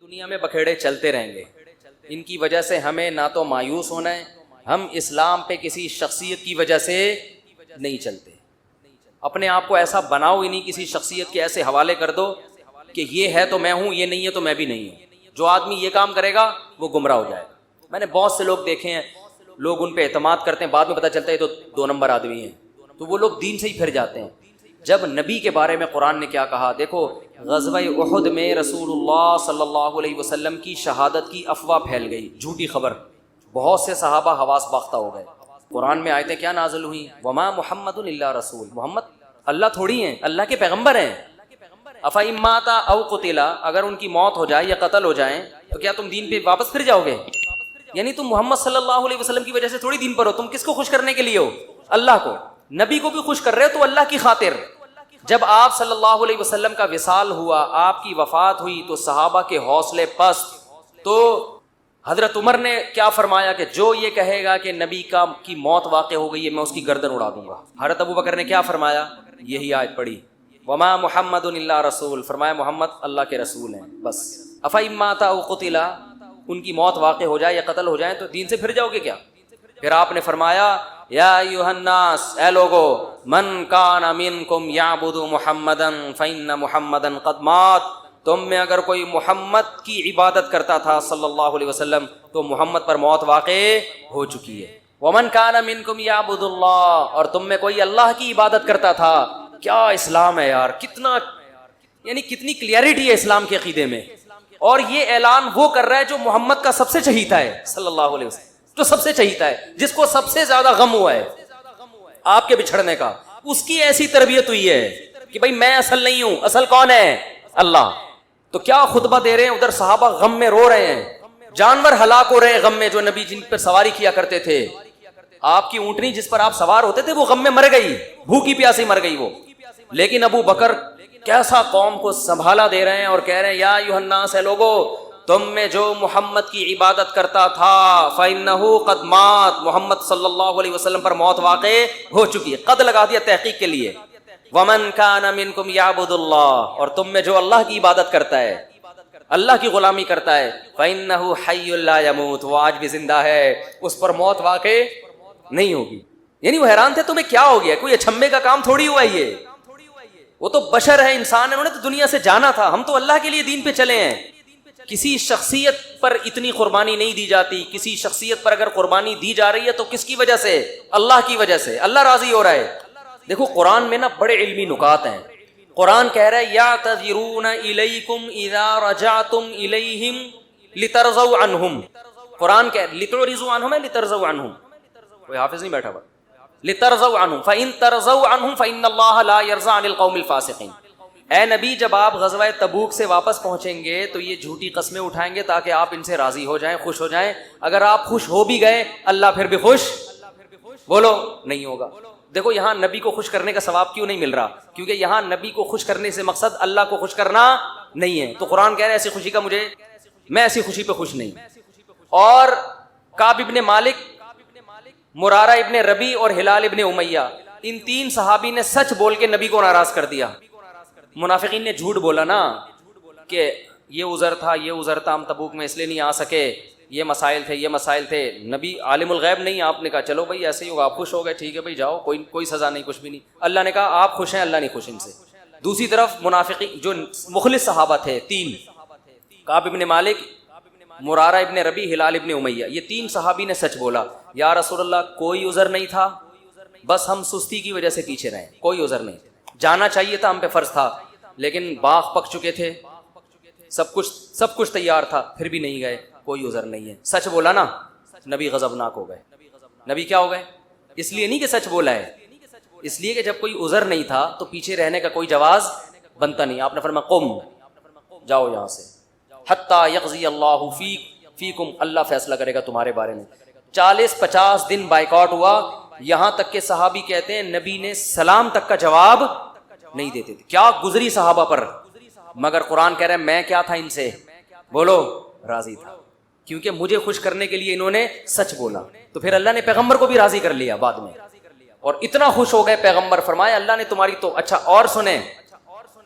دنیا میں بکھیڑے چلتے رہیں گے، ان کی وجہ سے ہمیں نہ تو مایوس ہونا ہے، ہم اسلام پہ کسی شخصیت کی وجہ سے نہیں چلتے، اپنے آپ کو ایسا بناؤ ہی نہیں، کسی شخصیت کے ایسے حوالے کر دو کہ یہ ہے تو میں ہوں، یہ نہیں ہے تو میں بھی نہیں ہوں۔ جو آدمی یہ کام کرے گا وہ گمراہ ہو جائے گا۔ میں نے بہت سے لوگ دیکھے ہیں، لوگ ان پہ اعتماد کرتے ہیں، بعد میں پتہ چلتا ہے تو 2 نمبر آدمی ہیں، تو وہ لوگ دین سے ہی پھر جاتے ہیں۔ جب نبی کے بارے میں قرآن نے کیا کہا، دیکھو غزوہ احد میں رسول اللہ صلی اللہ علیہ وسلم کی شہادت کی افواہ پھیل گئی، جھوٹی خبر، بہت سے صحابہ حواس باختہ ہو گئے۔ قرآن میں آیتیں کیا نازل ہوئی، وما محمد الا رسول، محمد اللہ تھوڑی ہیں، اللہ کے پیغمبر ہیں۔ افإن مات او قتل، اگر ان کی موت ہو جائے یا قتل ہو جائیں تو کیا تم دین پہ واپس پھر جاؤ گے؟ یعنی تم محمد صلی اللہ علیہ وسلم کی وجہ سے تھوڑی دین پر ہو، تم کس کو خوش کرنے کے لیے ہو؟ اللہ کو۔ نبی کو بھی خوش کر رہے ہو تو اللہ کی خاطر۔ جب آپ صلی اللہ علیہ وسلم کا وصال ہوا، آپ کی وفات ہوئی، تو صحابہ کے حوصلے پست، تو حضرت عمر نے کیا فرمایا کہ جو یہ کہے گا کہ نبی کی موت واقع ہو گئی ہے، میں اس کی گردن اڑا دوں گا۔ حضرت ابو بکر نے کیا فرمایا، یہی آیت پڑھی، وما محمد الا رسول، فرمایا محمد اللہ کے رسول ہیں بس۔ افإن مات او قتل، ان کی موت واقع ہو جائے یا قتل ہو جائیں تو دین سے پھر جاؤ گے کیا؟ پھر آپ نے فرمایا، یا ایھا الناس، اے لوگو، من کان منکم یعبد محمدا فإن محمدا قد مات، تم میں اگر کوئی محمد کی عبادت کرتا تھا صلی اللہ علیہ وسلم تو محمد پر موت واقع ہو چکی ہے۔ ومن کان منکم یعبد اللہ، اور تم میں کوئی اللہ کی عبادت کرتا تھا۔ کیا اسلام ہے یار، کتنا یعنی کتنی کلیئرٹی ہے اسلام کے عقیدے میں۔ اور یہ اعلان وہ کر رہا ہے جو محمد کا سب سے چہیتا ہے صلی اللہ علیہ وسلم، جو سب سے چہیتا ہے، جس کو سب سے زیادہ غم ہوا ہے آپ کے بچھڑنے کا، اس کی ایسی تربیت ہوئی ہے کہ بھائی میں اصل نہیں ہوں، اصل کون ہے؟ اللہ۔ تو کیا خطبہ دے رہے ہیں، ادھر صحابہ غم میں رو رہے ہیں، جانور ہلاک ہو رہے ہیں غم میں، جو نبی جن پر سواری کیا کرتے تھے۔ آپ کی اونٹنی جس پر آپ سوار ہوتے تھے وہ غم میں مر گئی، بھوکی پیاسی مر گئی وہ۔ لیکن ابو بکر کیسا قوم کو سنبھالا دے رہے ہیں اور کہہ رہے ہیں، یا ایھا الناس، اے لوگو، تم میں جو محمد کی عبادت کرتا تھا فإنہ قد مات، محمد صلی اللہ علیہ وسلم پر موت واقع ہو چکی ہے، قد لگا دیا تحقیق کے لیے۔ ومن کان منکم یعبد اللہ، اور تم میں جو اللہ کی عبادت کرتا ہے، اللہ کی غلامی کرتا ہے، فإنہ حی لا یموت، وہ آج بھی زندہ ہے، اس پر موت واقع نہیں ہوگی۔ یعنی وہ حیران تھے تمہیں کیا ہو گیا، کوئی اچھمے کا کام تھوڑی ہوا یہ، وہ تو بشر ہے، انسان ہے، انہوں نے تو دنیا سے جانا تھا، ہم تو اللہ کے لیے دین پہ چلے ہیں۔ کسی شخصیت پر اتنی قربانی نہیں دی جاتی، کسی شخصیت پر اگر قربانی دی جا رہی ہے تو کس کی وجہ سے؟ اللہ کی وجہ سے، اللہ راضی ہو رہا ہے۔ دیکھو قرآن میں نا بڑے علمی نکات ہیں۔ قرآن کہہ رہا ہے یعتذرون الیکم اذا رجعتم الیہم لترضوا عنہم، قرآن کہہ لتعرضوا عنہم ہے لترضوا عنہم، کوئی حافظ نہیں بیٹھا ہوا، لترضوا عنہم فإن ترضوا عنہم فإن اللہ لا یرضى عن القوم الفاسقین۔ اے نبی، جب آپ غزوہ تبوک سے واپس پہنچیں گے تو یہ جھوٹی قسمیں اٹھائیں گے تاکہ آپ ان سے راضی ہو جائیں، خوش ہو جائیں۔ اگر آپ خوش ہو بھی گئے، اللہ پھر بھی خوش بولو نہیں ہوگا۔ دیکھو یہاں نبی کو خوش کرنے کا ثواب کیوں نہیں مل رہا؟ کیونکہ یہاں نبی کو خوش کرنے سے مقصد اللہ کو خوش کرنا نہیں ہے۔ تو قرآن کہہ رہے ہیں ایسی خوشی کا میں ایسی خوشی پہ خوش نہیں۔ اور کعب ابن مالک، مرارہ ابن ربی اور ہلال ابن امیہ، ان 3 صحابی نے سچ بول کے نبی کو ناراض کر دیا۔ منافقین نے جھوٹ بولا نا کہ یہ عذر تھا، یہ عذر تھا، ہم تبوک میں اس لیے نہیں آ سکے، یہ مسائل تھے، یہ مسائل تھے۔ نبی عالم الغیب نہیں، آپ نے کہا چلو بھائی ایسے ہی ہوگا، آپ خوش ہو گئے، ٹھیک ہے بھائی جاؤ، کوئی سزا نہیں، کچھ بھی نہیں۔ اللہ نے کہا آپ خوش ہیں، اللہ نہیں خوش ان سے۔ دوسری طرف منافقین جو مخلص صحابہ تھے 3، کعب ابن مالک، مرارہ ابن ربی، ہلال ابن امیہ، یہ 3 صحابی نے سچ بولا، یا رسول اللہ کوئی عذر نہیں تھا، بس ہم سستی کی وجہ سے پیچھے رہے، کوئی عذر نہیں، جانا چاہیے تھا، ہم پہ فرض تھا، لیکن باغ پک چکے تھے، سب کچھ تیار تھا، پھر بھی نہیں گئے، کوئی عذر نہیں ہے۔ سچ بولا نا، نبی غضبناک ہو گئے۔ نبی کیا ہو گئے؟ اس لیے نہیں کہ سچ بولا ہے، اس لیے کہ جب کوئی عذر نہیں تھا تو پیچھے رہنے کا کوئی جواز بنتا نہیں۔ آپ نے فرمایا قم، جاؤ یہاں سے، حتی یقضی اللہ فیکم، اللہ فیصلہ کرے گا تمہارے بارے میں۔ 40-50 دن بائیکاٹ ہوا، یہاں تک کہ صحابی کہتے ہیں نبی نے سلام تک کا جواب نہیں دیتے تھے۔ کیا گزری صحابہ پر، مگر قرآن کہہ رہا ہے میں کیا تھا ان سے، بولو راضی تھا، کیونکہ مجھے خوش کرنے کے لیے انہوں نے سچ بولا۔ تو پھر اللہ نے پیغمبر کو بھی راضی کر لیا بعد میں، اور اتنا خوش ہو گئے پیغمبر، فرمایا اللہ نے تمہاری تو اچھا اور سنیں،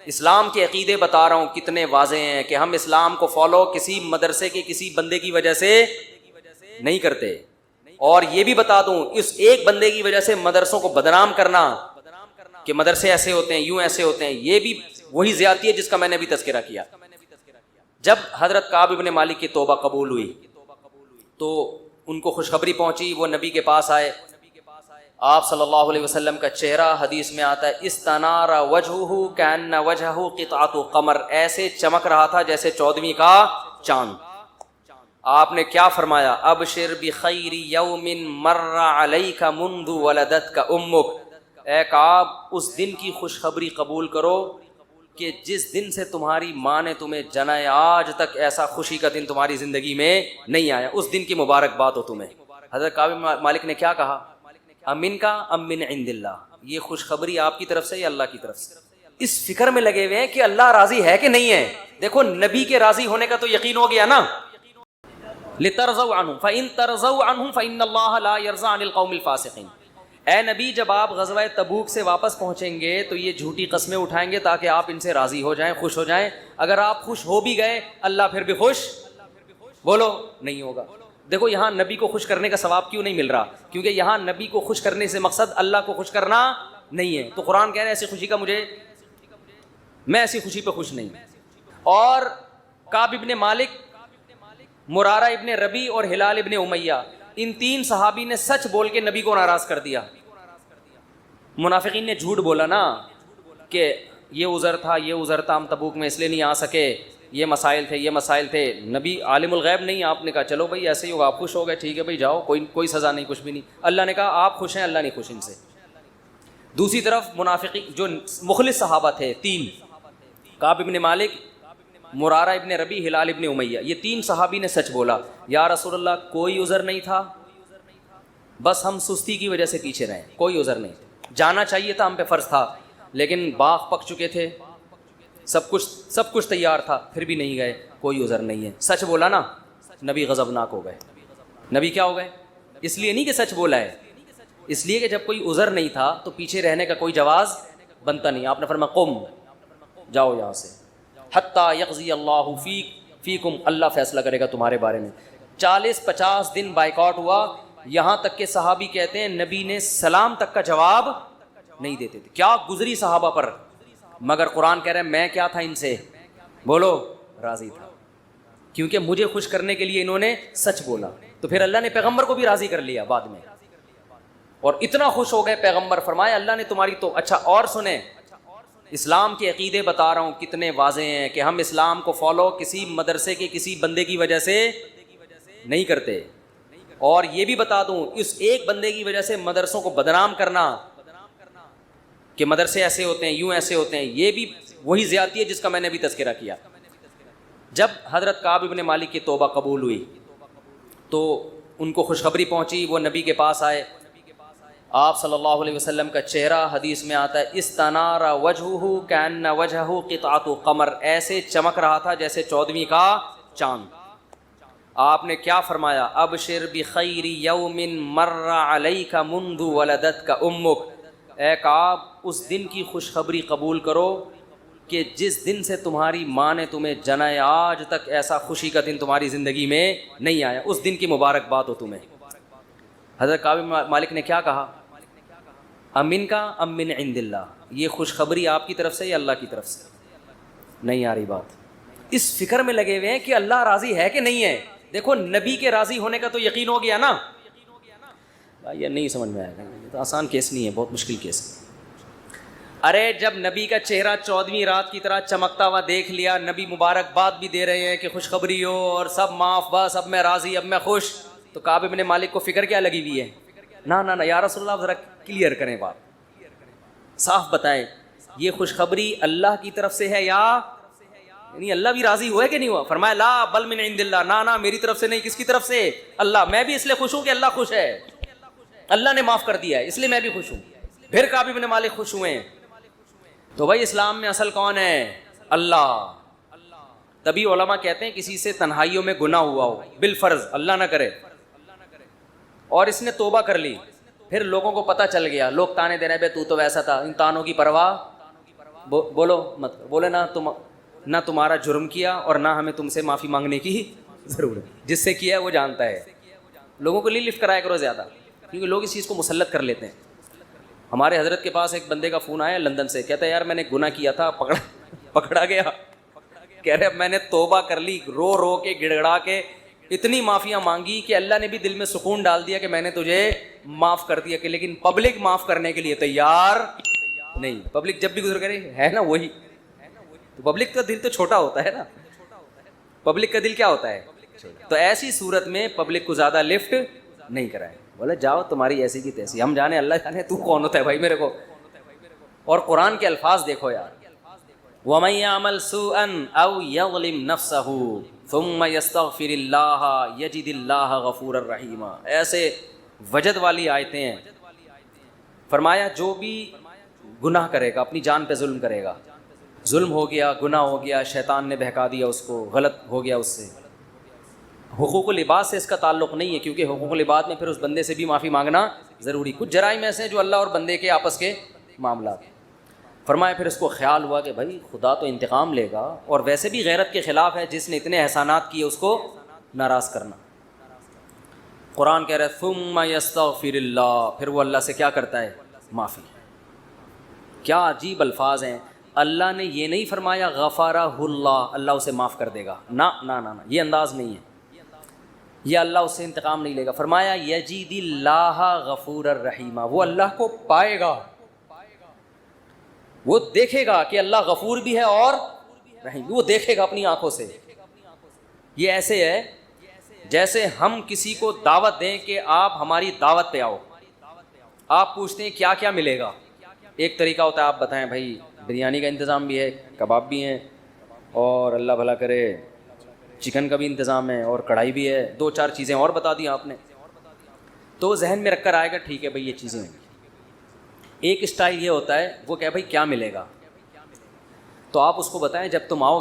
اسلام کے عقیدے بتا رہا ہوں کتنے واضح ہیں کہ ہم اسلام کو فالو کسی مدرسے کے کسی بندے کی وجہ سے نہیں کرتے. اور یہ بھی بتا دوں اس ایک بندے کی وجہ سے مدرسوں کو بدنام کرنا کہ مدرسے ایسے ہوتے ہیں یوں ایسے ہوتے ہیں, یہ بھی وہی زیادتی ہے جس کا میں نے ابھی تذکرہ کیا. جب حضرت کعب بن مالک کی توبہ قبول ہوئی تو ان کو خوشخبری پہنچی, وہ نبی کے پاس آئے. آپ صلی اللہ علیہ وسلم کا چہرہ حدیث میں آتا ہے استنار وجہہ کأن وجہہ قطعۃ قمر, ایسے چمک رہا تھا جیسے 14ویں کا چاند. آپ نے کیا فرمایا, ابشر بخیر یوم مر علیک منذ ولدتک امک, اے کعب اس دن کی خوشخبری قبول کرو کہ جس دن سے تمہاری ماں نے تمہیں جنا ہے آج تک ایسا خوشی کا دن تمہاری زندگی میں نہیں آیا, اس دن کی مبارکباد ہو تمہیں. حضرت کعب مالک نے کیا کہا, امن کا ام من عند اللہ, یہ خوشخبری آپ کی طرف سے یا اللہ کی طرف سے؟ اس فکر میں لگے ہوئے ہیں کہ اللہ راضی ہے کہ نہیں ہے. دیکھو نبی کے راضی ہونے کا تو یقین ہو گیا نا. لترضوا عنہم فإن ترضوا عنہم فإن اللہ لا يرضى عن القوم الفاسقین. اے نبی جب آپ غزوہ تبوک سے واپس پہنچیں گے تو یہ جھوٹی قسمیں اٹھائیں گے تاکہ آپ ان سے راضی ہو جائیں, خوش ہو جائیں. اگر آپ خوش ہو بھی گئے اللہ پھر بھی خوش بولو نہیں ہوگا. دیکھو یہاں نبی کو خوش کرنے کا ثواب کیوں نہیں مل رہا, کیونکہ یہاں نبی کو خوش کرنے سے مقصد اللہ کو خوش کرنا نہیں ہے. تو قرآن کہہ رہے ہیں ایسی خوشی کا میں ایسی خوشی پہ خوش نہیں. اور کعب ابن مالک, مرارہ ابن ربی اور ہلال ابن امیہ, ان 3 صحابی نے سچ بول کے نبی کو ناراض کر دیا. منافقین نے جھوٹ بولا نا کہ یہ عذر تھا یہ عذر تھا, ہم تبوک میں اس لیے نہیں آ سکے, یہ مسائل تھے یہ مسائل تھے. نبی عالم الغیب نہیں, آپ نے کہا چلو بھائی ایسے ہی ہوگا, آپ خوش ہو گئے ٹھیک ہے بھائی جاؤ, کوئی سزا نہیں کچھ بھی نہیں. اللہ نے کہا آپ خوش ہیں اللہ نہیں خوش ان سے. دوسری طرف منافقین جو مخلص صحابہ تھے 3, کعب ابن مالک, مرارہ ابن ربی, ہلال ابن امیہ, یہ 3 صحابی نے سچ بولا, یا رسول اللہ کوئی عذر نہیں تھا, بس ہم سستی کی وجہ سے پیچھے رہے, کوئی عذر نہیں. جانا چاہیے تھا, ہم پہ فرض تھا, لیکن باغ پک چکے تھے, سب کچھ تیار تھا, پھر بھی نہیں گئے, کوئی عذر نہیں ہے. سچ بولا نا, نبی غضبناک ہو گئے. نبی کیا ہو گئے, اس لیے نہیں کہ سچ بولا ہے, اس لیے کہ جب کوئی عذر نہیں تھا تو پیچھے رہنے کا کوئی جواز بنتا نہیں. آپ نے فرمایا قم, جاؤ یہاں سے, حتی یقضی اللہ فیکم, اللہ فیصلہ کرے گا تمہارے بارے میں. 40-50 دن بائیکاٹ ہوا, یہاں تک کہ صحابی کہتے ہیں نبی نے سلام تک کا جواب نہیں دیتے تھے. کیا گزری صحابہ پر, مگر قرآن کہہ رہے ہیں میں کیا تھا ان سے بولو راضی تھا, کیونکہ مجھے خوش کرنے کے لیے انہوں نے سچ بولا. تو پھر اللہ نے پیغمبر کو بھی راضی کر لیا بعد میں, اور اتنا خوش ہو گئے پیغمبر, فرمایا اللہ نے تمہاری تو. اچھا اور سنیں, اسلام کے عقیدے بتا رہا ہوں کتنے واضح ہیں کہ ہم اسلام کو فالو کسی مدرسے کے کسی بندے کی وجہ سے نہیں کرتے. اور یہ بھی بتا دوں اس ایک بندے کی وجہ سے مدرسوں کو بدنام کرنا کہ مدرسے ایسے ہوتے ہیں یوں ایسے ہوتے ہیں, یہ بھی وہی زیادتی ہے جس کا میں نے ابھی تذکرہ کیا. جب حضرت کعب بن مالک کی توبہ قبول ہوئی تو ان کو خوشخبری پہنچی, وہ نبی کے پاس آئے. آپ صلی اللہ علیہ وسلم کا چہرہ حدیث میں آتا ہے استنار وجہہ کأن وجہہ قطعۃ قمر, ایسے چمک رہا تھا جیسے 14ویں کا چاند. آپ نے کیا فرمایا, ابشر بخیر یوم مر علیک منذ ولدتک امک, اے کعب اس دن کی خوشخبری قبول کرو کہ جس دن سے تمہاری ماں نے تمہیں جنا ہے آج تک ایسا خوشی کا دن تمہاری زندگی میں نہیں آیا, اس دن کی مبارکباد ہو تمہیں. حضرت کعب مالک نے کیا کہا, امن کا ام من عند اللہ, یہ خوشخبری آپ کی طرف سے یا اللہ کی طرف سے؟ نہیں آ رہی بات. اس فکر میں لگے ہوئے ہیں کہ اللہ راضی ہے کہ نہیں ہے. دیکھو نبی کے راضی ہونے کا تو یقین ہو گیا نا. یہ نہیں سمجھ میں آئے گا, یہ تو آسان کیس نہیں ہے, بہت مشکل کیس ہے. ارے جب نبی کا چہرہ 14ویں رات کی طرح چمکتا ہوا دیکھ لیا, نبی مبارکباد بھی دے رہے ہیں کہ خوشخبری ہو اور سب معاف, بس اب میں راضی, اب میں خوش, تو کعب بن مالک کو فکر کیا لگی ہوئی ہے, نہ یا رسول اللہ ذرا کلیئر کریں بات, صاف بتائیں یہ خوشخبری اللہ کی طرف سے ہے یا یعنی اللہ بھی راضی ہوا ہے کہ نہیں ہوا؟ فرمایا لا بل من عند اللہ, نہ میری طرف سے نہیں, کس کی طرف سے؟ اللہ. میں بھی اس لیے خوش ہوں کہ اللہ خوش ہے, اللہ نے معاف کر دیا ہے, اس لیے میں بھی خوش ہوں. پھر کعب بن مالک خوش ہوئے ہیں. تو بھائی اسلام میں اصل کون ہے؟ اللہ. تبھی علماء کہتے ہیں کسی سے تنہائیوں میں گناہ ہوا ہو بالفرض, اللہ نہ کرے, اور اس نے توبہ کر لی, پھر لوگوں کو پتہ چل گیا, لوگ تانے دے رہے ہیں تو ویسا تھا, ان تانوں کی پرواہ بولو مت، بولے نہ تمہارا جرم کیا اور نہ ہمیں تم سے معافی مانگنے کی ضرورت، جس سے کیا ہے وہ جانتا ہے. لوگوں کو نہیں لفٹ کرایا کرو زیادہ، کیونکہ لوگ اس چیز کو مسلط کر لیتے ہیں. ہمارے حضرت کے پاس ایک بندے کا فون آیا لندن سے، کہتا ہے یار میں نے گناہ کیا تھا، پکڑا گیا. کہہ رہے اب میں نے توبہ کر لی، رو رو کے گڑ گڑا کے اتنی معافیاں مانگی کہ اللہ نے بھی دل میں سکون ڈال دیا کہ میں نے تجھے معاف کر دیا. کہ لیکن پبلک معاف کرنے کے لیے تیار نہیں. پبلک جب بھی گزر کرے ہے نا وہی، تو پبلک کا دل تو چھوٹا ہوتا ہے نا، پبلک کا دل کیا ہوتا ہے. تو ایسی صورت میں پبلک کو زیادہ لفٹ نہیں کرائے. بولے جاؤ تمہاری ایسی کی تیسی، ہم جانے اللہ جانے تو کون ہوتا ہے بھائی میرے کو. اور قرآن کے الفاظ دیکھو یار، وَمَن يَعْمَلْ سُوءًا أَوْ يَظْلِمْ نَفْسَهُ ثُمَّ يَسْتَغْفِرِ اللَّهَ يَجِدِ اللَّهَ غَفُورًا رَحِيمًا. ایسے وجد والی آیتیں ہیں. فرمایا جو بھی گناہ کرے گا، اپنی جان پہ ظلم کرے گا، ظلم ہو گیا، گناہ ہو گیا، شیطان نے بہکا دیا اس کو، غلط ہو گیا اس سے. حقوق العباد سے اس کا تعلق نہیں ہے، کیونکہ حقوق العباد میں پھر اس بندے سے بھی معافی مانگنا ضروری. کچھ جرائم ایسے ہیں جو اللہ اور بندے کے آپس کے معاملات. فرمایا پھر اس کو خیال ہوا کہ بھائی خدا تو انتقام لے گا، اور ویسے بھی غیرت کے خلاف ہے جس نے اتنے احسانات کیے اس کو ناراض کرنا. قرآن کہہ رہا ہے ثم یستغفر اللہ، پھر وہ اللہ سے کیا کرتا ہے؟ معافی. کیا عجیب الفاظ ہیں. اللہ نے یہ نہیں فرمایا غفرہ اللہ، اللہ اسے معاف کر دے گا، نہ نہ نہ، یہ انداز نہیں ہے، یہ اللہ اس سے انتقام نہیں لے گا. فرمایا یجید اللہ غفور الرحیم، وہ اللہ کو پائے گا، وہ دیکھے گا کہ اللہ غفور بھی ہے اور رحیم، وہ دیکھے گا اپنی آنکھوں سے. یہ ایسے ہے جیسے ہم کسی کو دعوت دیں کہ آپ ہماری دعوت پہ آؤ، آپ پوچھتے ہیں کیا کیا ملے گا. ایک طریقہ ہوتا ہے آپ بتائیں بھائی بریانی کا انتظام بھی ہے، کباب بھی ہیں، اور اللہ بھلا کرے چکن کا بھی انتظام ہے، اور کڑھائی بھی ہے، 2-4 چیزیں اور بتا دی آپ نے، تو ذہن میں رکھ کر آئے گا ٹھیک ہے بھائی یہ چیزیں ہیں. ایک اسٹائل یہ ہوتا ہے وہ کہ بھائی کیا ملے گا، تو آپ اس کو بتائیں جب تم آؤ